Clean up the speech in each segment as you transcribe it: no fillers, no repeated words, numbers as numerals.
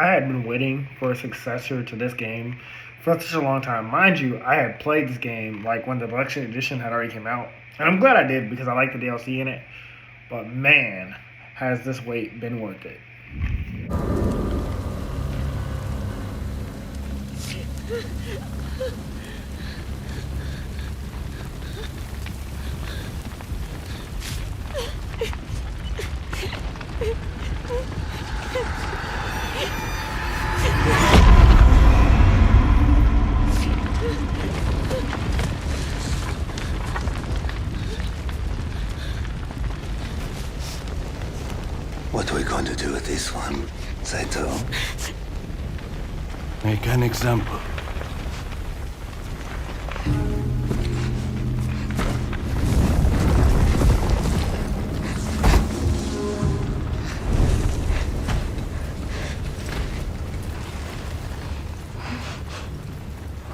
I had been waiting for a successor to this game for such a long time. Mind you, I had played this game like when the deluxe edition had already came out, and I'm glad I did because I like the DLC in it. But man, has this wait been worth it? What are we going to do with this one, Saito? Make an example.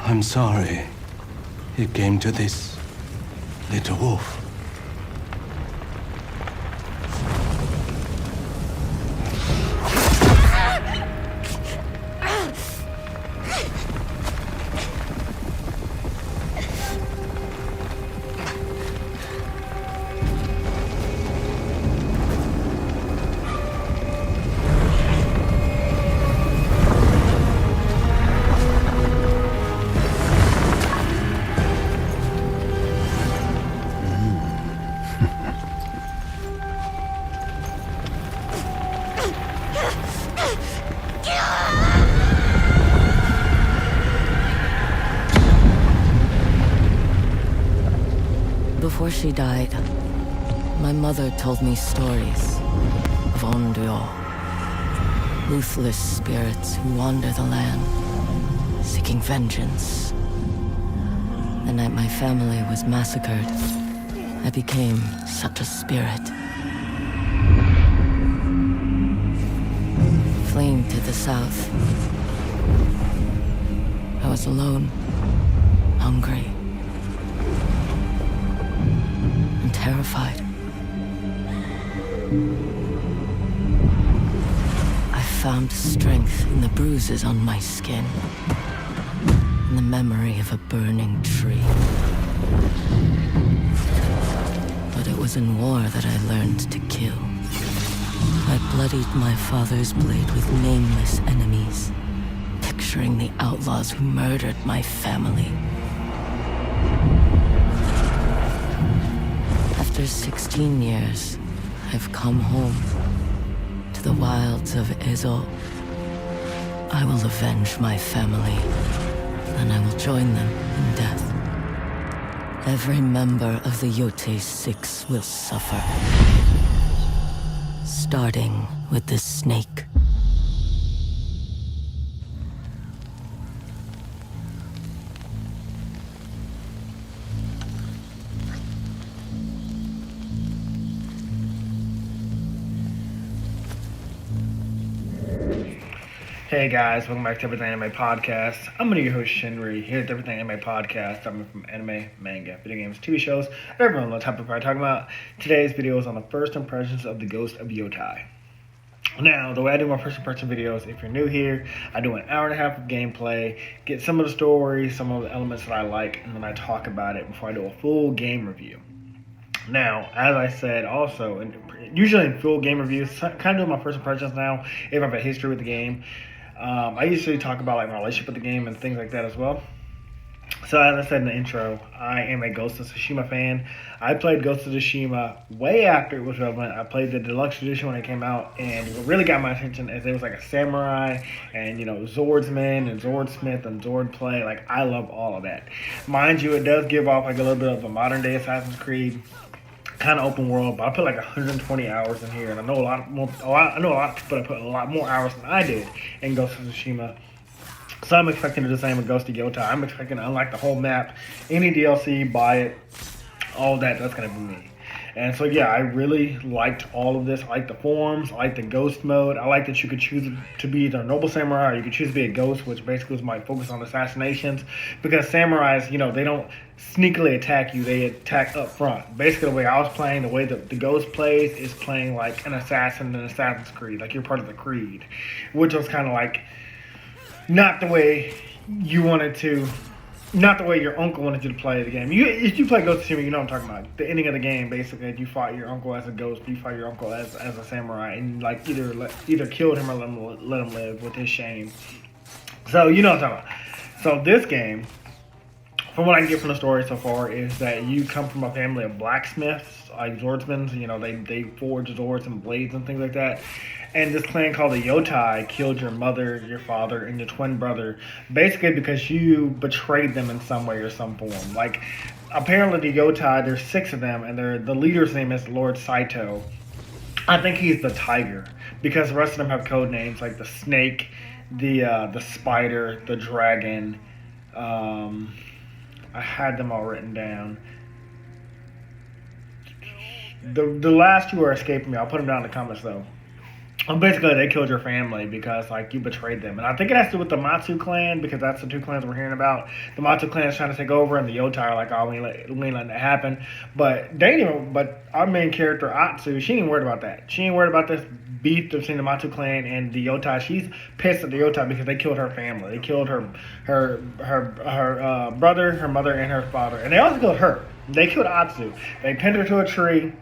I'm sorry it came to this, little wolf. Before she died, my mother told me stories of Onryo, ruthless spirits who wander the land, seeking vengeance. The night my family was massacred, I became such a spirit. Fleeing to the south, I was alone, hungry, and terrified. I found strength in the bruises on my skin, in the memory of a burning tree. But it was in war that I learned to kill. I bloodied my father's blade with nameless enemies, picturing the outlaws who murdered my family. After 16 years, I've come home to the wilds of Ezo. I will avenge my family, and I will join them in death. Every member of the Yotei 6 will suffer. Starting with the snake. Hey guys, welcome back to Everything Anime Podcast. I'm your host Shinry here at the Everything Anime Podcast. I'm from anime, manga, video games, TV shows, everyone knows the type of I'm talking about. Today's video is on the first impressions of the Ghost of Yotei. Now, the way I do my first impression videos, if you're new here, I do an hour and a half of gameplay, get some of the story, some of the elements that I like, and then I talk about it before I do a full game review. Now, as I said also, usually in full game reviews, kind of doing my first impressions now, if I have a history with the game. I usually talk about like my relationship with the game and things like that as well. So as I said in the intro, I am a Ghost of Tsushima fan. I played Ghost of Tsushima way after it was relevant. I played the deluxe edition when it came out, and what really got my attention is it was like a samurai and, you know, Zordsman and Zordsmith and Zordplay. Like, I love all of that. Mind you, it does give off like a little bit of a modern day Assassin's Creed kind of open world, but I put like 120 hours in here, and I know a lot of people that put a lot more hours than I did in Ghost of Tsushima. So I'm expecting to do the same with Ghost of Yotei. I'm expecting to unlock the whole map, any DLC, buy it, all that. That's gonna be me. And so yeah, I really liked all of this. I liked the forms, I liked the ghost mode. I liked that you could choose to be either a noble samurai or you could choose to be a ghost, which basically was my focus on assassinations. Because samurais, they don't sneakily attack you, they attack up front. Basically the way I was playing, the way that the ghost plays is playing like an assassin in Assassin's Creed, like you're part of the Creed, which was kind of like not the way you wanted to, not the way your uncle wanted you to play the game. If you play Ghost of Tsushima, you know what I'm talking about. The ending of the game, basically, you fought your uncle as a ghost, you fought your uncle as a samurai, and like either killed him or let him live with his shame. So you know what I'm talking about. So this game, from what I can get from the story so far, is that you come from a family of blacksmiths, like swordsmen. They forge swords and blades and things like that. And this clan called the Yotei killed your mother, your father, and your twin brother, basically because you betrayed them in some way or some form. Like, apparently the Yotei, there's 6 of them, and the leader's name is Lord Saito. I think he's the tiger, because the rest of them have code names like the snake, the spider, the dragon. I had them all written down. The last 2 are escaping me. I'll put them down in the comments though. Basically, they killed your family because, like, you betrayed them. And I think it has to do with the Matsu clan, because that's the 2 clans we're hearing about. The Matsu clan is trying to take over, and the Yotei are like, oh, we ain't letting that happen. But our main character, Atsu, she ain't worried about that. She ain't worried about this beef between the Matsu clan and the Yotei. She's pissed at the Yotei because they killed her family. They killed her brother, her mother, and her father. And they also killed her. They killed Atsu. They pinned her to a tree,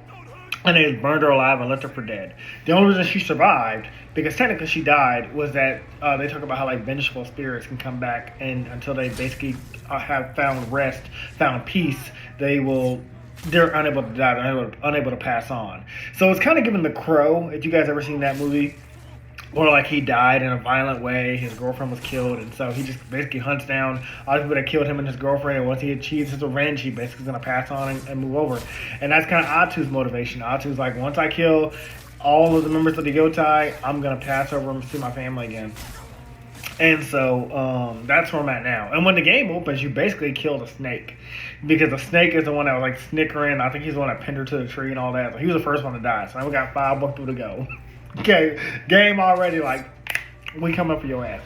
and they burned her alive and left her for dead. The only reason she survived, because technically she died, was that they talk about how like vengeful spirits can come back, and until they basically have found rest, found peace, they're unable to die, they're unable to pass on. So it's kind of giving The Crow, if you guys ever seen that movie, or like he died in a violent way, his girlfriend was killed, and so he just basically hunts down all the people that killed him and his girlfriend, and once he achieves his revenge, he basically is going to pass on and move over. And that's kind of Atsu's motivation. Atsu's like, once I kill all of the members of the Yotei, I'm going to pass over and see my family again. And so that's where I'm at now. And when the game opens, you basically kill the snake, because the snake is the one that was like snickering. I think he's the one that pinned her to the tree and all that. So he was the first one to die. So now we got 5 more to go. Okay, game already, like, we coming for your ass.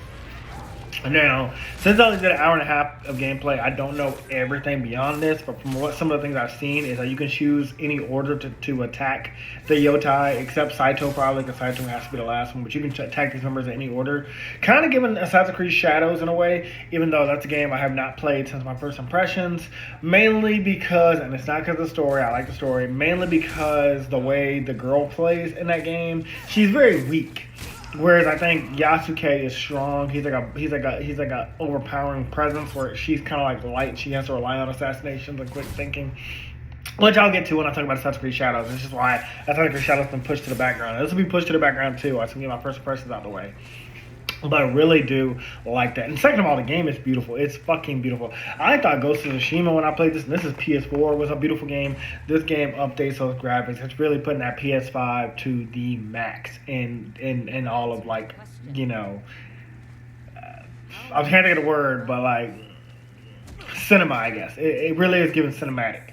Now, since I only did an hour and a half of gameplay, I don't know everything beyond this, but from what some of the things I've seen is that you can choose any order to attack the Yotei, except Saito probably, because Saito has to be the last one, but you can attack these members in any order. Kind of giving Assassin's Creed Shadows in a way, even though that's a game I have not played since my first impressions, mainly because, and it's not because of the story, I like the story, mainly because the way the girl plays in that game, she's very weak. Whereas I think Yasuke is strong. He's like a overpowering presence, where she's kind of like light. She has to rely on assassinations and quick thinking, which I'll get to when I talk about Assassin's Creed Shadows. This is why Assassin's Creed Shadows has been pushed to the background. This will be pushed to the background too. I can get my first impressions out of the way. But I really do like that. And second of all, the game is beautiful. It's fucking beautiful. I thought Ghost of Tsushima when I played this, and this is PS4, was a beautiful game. This game updates those graphics. It's really putting that PS5 to the max in all of, like, I can't think of the word, but like cinema, I guess. It really is giving cinematic.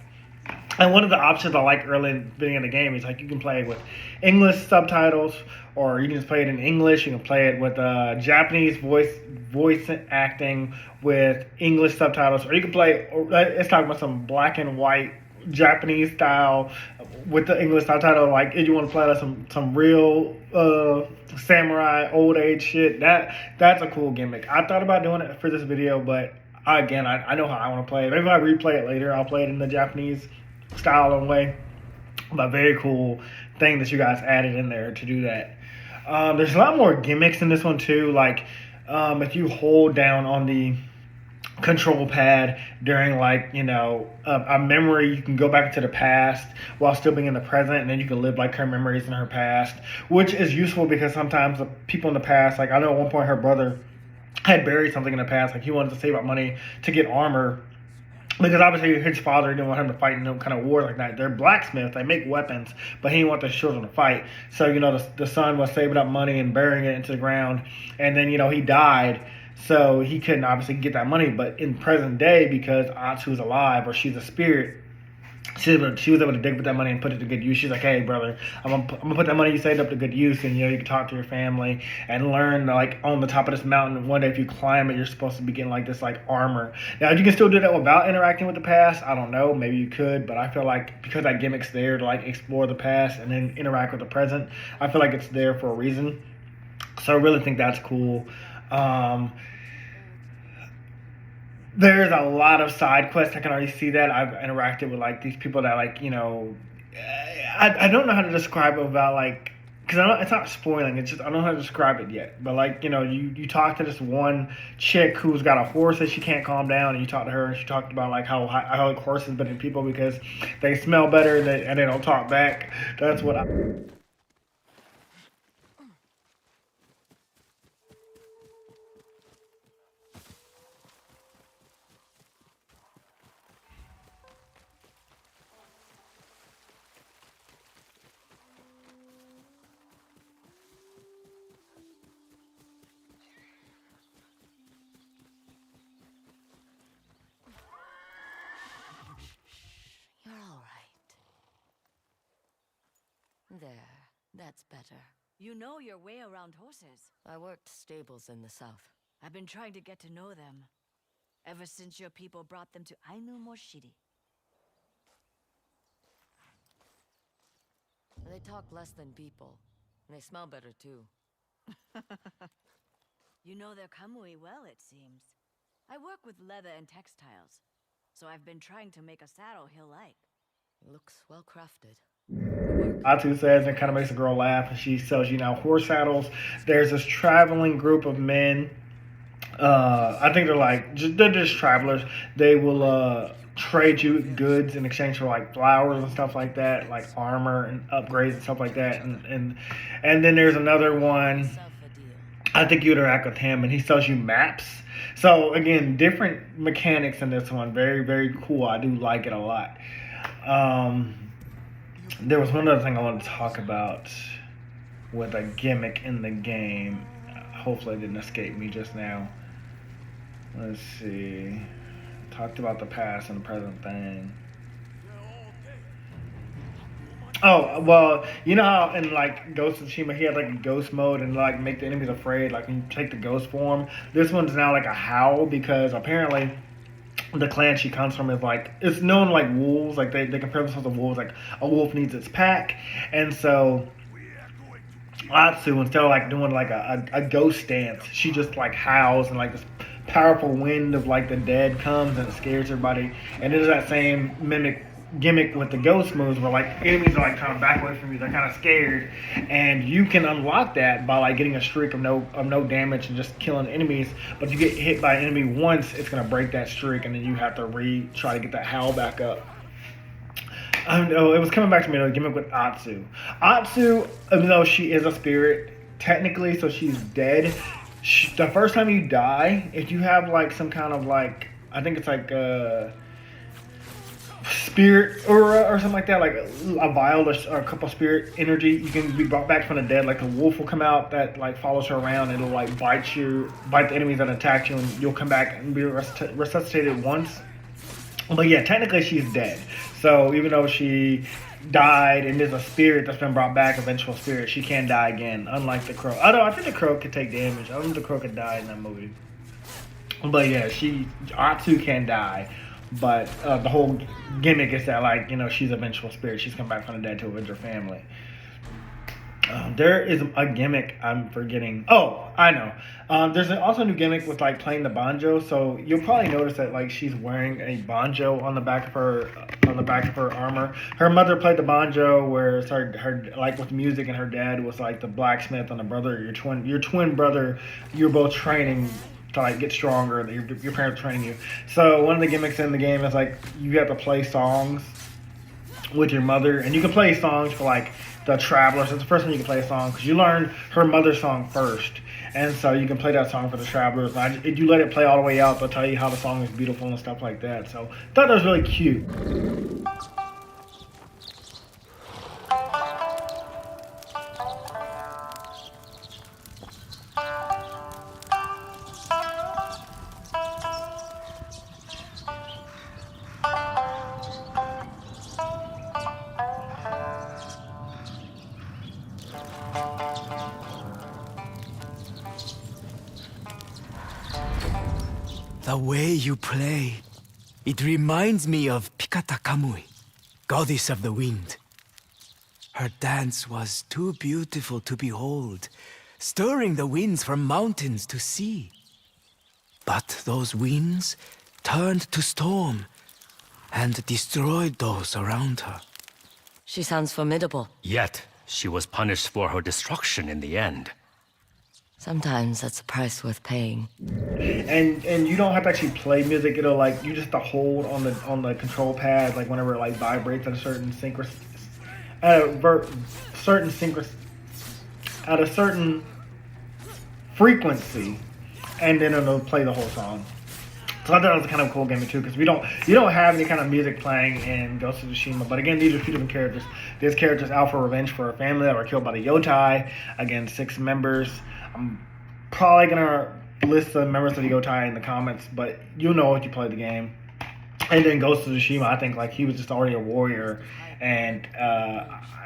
And one of the options I like early in the beginning of the game is like you can play it with English subtitles, or you can just play it in English. You can play it with Japanese voice acting with English subtitles, or you can play. It's talking about some black and white Japanese style with the English subtitle. Like if you want to play like some real samurai old age shit, that's a cool gimmick. I thought about doing it for this video, but again, I know how I want to play it. Maybe if I replay it later, I'll play it in the Japanese style and way. But very cool thing that you guys added in there to do that. There's a lot more gimmicks in this one too. Like if you hold down on the control pad during like a memory, you can go back into the past while still being in the present, and then you can live like her memories in her past, which is useful because sometimes the people in the past, like I know at one point her brother had buried something in the past, like he wanted to save up money to get armor, because obviously his father didn't want him to fight in no kind of war like that. They're blacksmiths, they make weapons, but he didn't want the children to fight. So, the son was saving up money and burying it into the ground, and then, he died, so he couldn't obviously get that money. But in present day, because Atsu's alive, or she's a spirit, she was able to dig with that money and put it to good use. She's like, hey, brother, I'm gonna put that money you saved up to good use, and you can talk to your family and learn like on the top of this mountain. One day, if you climb it, you're supposed to be getting like this like armor. Now, you can still do that without interacting with the past. I don't know, maybe you could, but I feel like because that gimmick's there to like explore the past and then interact with the present, I feel like it's there for a reason. So I really think that's cool. There's a lot of side quests. I can already see that. I've interacted with like these people that like, I don't know how to describe it without like, because it's not spoiling. It's just I don't know how to describe it yet. But like, you talk to this one chick who's got a horse that she can't calm down, and you talk to her, and she talked about like how like horses better people because they smell better and they don't talk back. That's what I. You're all right. There, that's better. You know your way around horses. I worked stables in the south. I've been trying to get to know them. Ever since your people brought them to Ainu Moshiri. They talk less than people. And they smell better, too. You know their kamui well, it seems. I work with leather and textiles, so I've been trying to make a saddle he'll like. It looks well crafted. Atu says, and kind of makes the girl laugh, and she sells you now horse saddles. There's this traveling group of men. I think they're just travelers. They will trade you goods in exchange for like flowers and stuff like that, like armor and upgrades and stuff like that. And then there's another one. I think you interact with him, and he sells you maps. So again, different mechanics in this one. Very, very cool. I do like it a lot. There was one other thing I wanted to talk about with a gimmick in the game. Hopefully it didn't escape me just now. Let's see. Talked about the past and the present thing. Oh, well, you know how in like Ghost of Tsushima he had like a ghost mode and like make the enemies afraid, like when you take the ghost form. This one's now like a howl because apparently the clan she comes from is like, it's known like wolves, like they compare themselves to wolves, like a wolf needs its pack. And so Atsu, instead of like doing like a ghost dance, she just like howls and like this powerful wind of like the dead comes and it scares everybody. And it is that same gimmick with the ghost moves where like enemies are like trying to back away from you, they're kind of scared, and you can unlock that by like getting a streak of no damage and just killing enemies. But if you get hit by an enemy once, it's gonna break that streak, and then you have to try to get that howl back up. It was coming back to me, the gimmick with Atsu. Atsu, even though she is a spirit technically, so she's dead. The first time you die, if you have like some kind of like, I think it's like spirit aura or something like that, like a vial or a couple spirit energy, you can be brought back from the dead. Like a wolf will come out that like follows her around, and it'll like bite the enemies that attack you, and you'll come back and be resuscitated once. But yeah, technically she's dead. So even though she died and there's a spirit that's been brought back, a vengeful spirit, she can die again, unlike the crow. Although I think the crow could take damage. I don't think the crow could die in that movie. But yeah, Atsu can die. But the whole gimmick is that, like, she's a vengeful spirit. She's come back from the dead to avenge her family. There is a gimmick I'm forgetting. Oh, I know. There's also a new gimmick with, like, playing the banjo. So you'll probably notice that, like, she's wearing a banjo on the back of her armor. Her mother played the banjo, whereas her like with music, and her dad was like the blacksmith, and the brother, your twin brother, you're both training to like get stronger. Your parents training you. So one of the gimmicks in the game is like you have to play songs with your mother, and you can play songs for like the Travelers. It's the first time you can play a song because you learn her mother's song first, and so you can play that song for the Travelers. If you let it play all the way out, they'll tell you how the song is beautiful and stuff like that. So I thought that was really cute. The way you play, it reminds me of Pikata Kamui, goddess of the wind. Her dance was too beautiful to behold, stirring the winds from mountains to sea. But those winds turned to storm and destroyed those around her. She sounds formidable. Yet, she was punished for her destruction in the end. Sometimes that's a price worth paying. And you don't have to actually play music. It'll like you just have to hold on the control pad like whenever it like vibrates at a certain at a certain frequency, and then it'll play the whole song. So I thought it was kind of a cool game too, because you don't have any kind of music playing in Ghost of Tsushima. But again, these are two different characters. This character's out for revenge for a family that were killed by the Yotei. Again, 6 members. I'm probably gonna list the members of the Yotei in the comments, but you'll know if you play the game. And then Ghost of Tsushima, I think like he was just already a warrior. And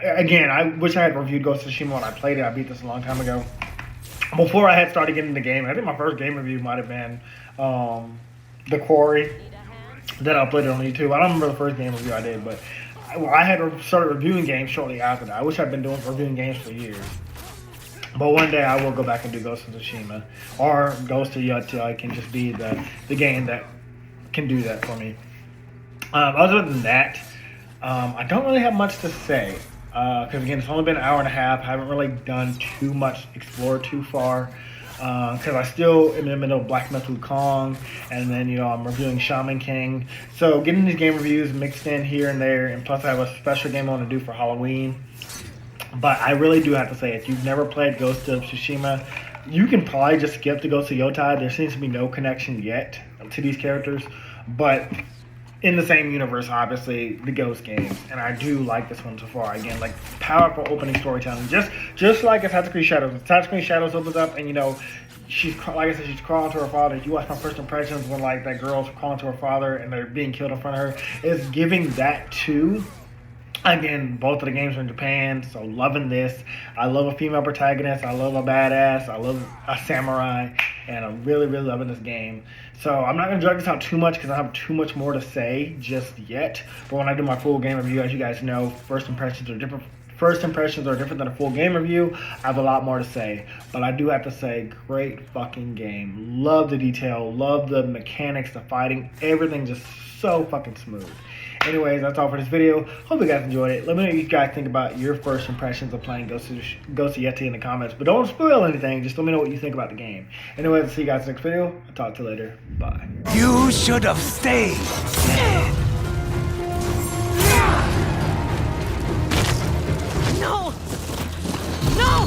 again, I wish I had reviewed Ghost of Tsushima when I played it. I beat this a long time ago. Before I had started getting the game, I think my first game review might have been The Quarry. Then I played it on YouTube. I don't remember the first game review I did, but I had started reviewing games shortly after that. I wish I'd been reviewing games for years. But one day I will go back and do Ghost of Tsushima. Or Ghost of Yotei can just be the game that can do that for me. Other than that, I don't really have much to say. Because again, it's only been an hour and a half. I haven't really done too much, explored too far. Because I still am in the middle of Black Myth Wukong, and then I'm reviewing Shaman King. So getting these game reviews mixed in here and there, and plus I have a special game I want to do for Halloween. But I really do have to say, if you've never played Ghost of Tsushima, you can probably just skip the Ghost of Yotei. There seems to be no connection yet to these characters, but in the same universe, obviously, the Ghost games, and I do like this one so far. Again, like powerful opening storytelling, just like Assassin's Creed Shadows. Assassin's Creed Shadows opens up, and she's like I said, she's crawling to her father. You watch my first impressions when like that girl's crawling to her father and they're being killed in front of her. It's giving that too. Again, both of the games are in Japan, so loving this. I love a female protagonist. I love a badass. I love a samurai, and I'm really, really loving this game. So I'm not going to drag this out too much because I have too much more to say just yet. But when I do my full game review, as you guys know, first impressions are different. First impressions are different than a full game review. I have a lot more to say, but I do have to say, great fucking game. Love the detail, love the mechanics, the fighting, everything just so fucking smooth. Anyways, that's all for this video. Hope you guys enjoyed it. Let me know what you guys think about your first impressions of playing Ghost of Yotei in the comments. But don't spoil anything. Just let me know what you think about the game. Anyways, I'll see you guys next video. I'll talk to you later. Bye. You should have stayed. No! No!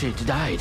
She died.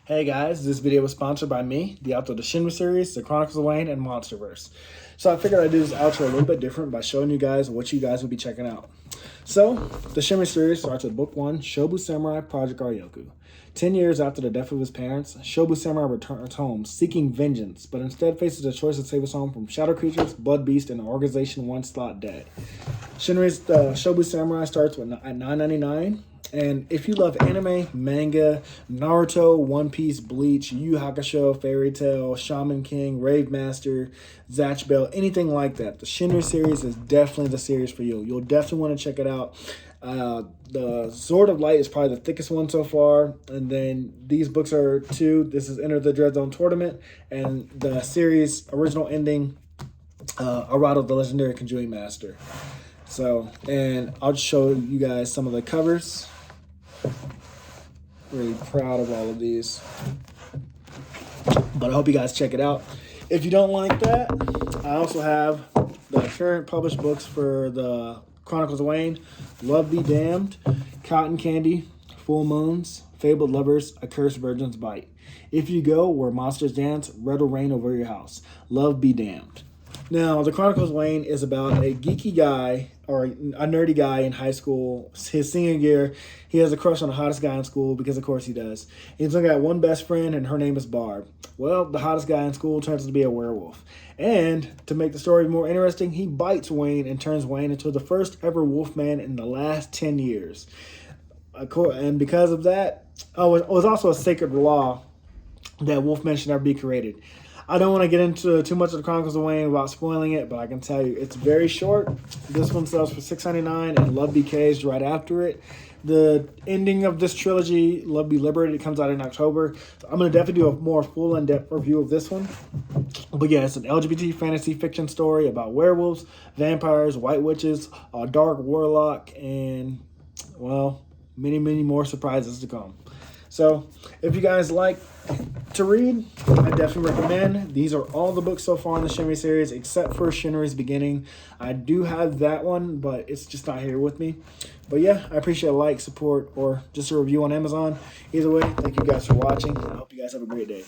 Hey guys, this video was sponsored by me, the author of the Shinry series, the Chronicles of Wayne, and Monsterverse. So I figured I'd do this outro a little bit different by showing you guys what you guys will be checking out. So, the Shinry series starts with Book 1, Shobu Samurai Project Aryoku. 10 years after the death of his parents, Shobu Samurai returns home seeking vengeance, but instead faces the choice to save his home from shadow creatures, blood beasts, and an organization once thought dead. Shinry's Shobu Samurai starts at $9.99. And if you love anime, manga, Naruto, One Piece, Bleach, Yu Yu Hakusho, Fairy Tail, Shaman King, Rave Master, Zatch Bell, anything like that, the Shinry series is definitely the series for you. You'll definitely want to check it out. The Sword of Light is probably the thickest one so far. And then these books are 2. This is Enter the Dread Zone Tournament. And the series original ending, Arado, the Legendary Conjuring Master. So, and I'll just show you guys some of the covers. Really proud of all of these. But I hope you guys check it out. If you don't like that, I also have the current published books for the Chronicles of Wayne, Love Be Damned, Cotton Candy, Full Moons, Fabled Lovers, A Cursed Virgin's Bite. If You Go Where Monsters Dance, Red will Rain Over Your House. Love Be Damned. Now, the Chronicles of Wayne is about a geeky guy, or a nerdy guy in high school. His senior year, he has a crush on the hottest guy in school, because of course he does. He's only got one best friend, and her name is Barb. Well, the hottest guy in school turns out to be a werewolf. And to make the story more interesting, he bites Wayne and turns Wayne into the first ever wolfman in the last 10 years. And because of that, it was also a sacred law that wolfmen should never be created. I don't want to get into too much of the Chronicles of Wayne without spoiling it, but I can tell you it's very short. This one sells for $6.99, and Love Be Caged right after it. The ending of this trilogy, Love Be Liberated, comes out in October. So I'm going to definitely do a more full in-depth review of this one. But yeah, it's an LGBT fantasy fiction story about werewolves, vampires, white witches, a dark warlock, and, well, many, many more surprises to come. So, if you guys like to read, I definitely recommend. These are all the books so far in the Shinry series, except for Shinry's Beginning. I do have that one, but it's just not here with me. But yeah, I appreciate a like, support, or just a review on Amazon. Either way, thank you guys for watching. I hope you guys have a great day.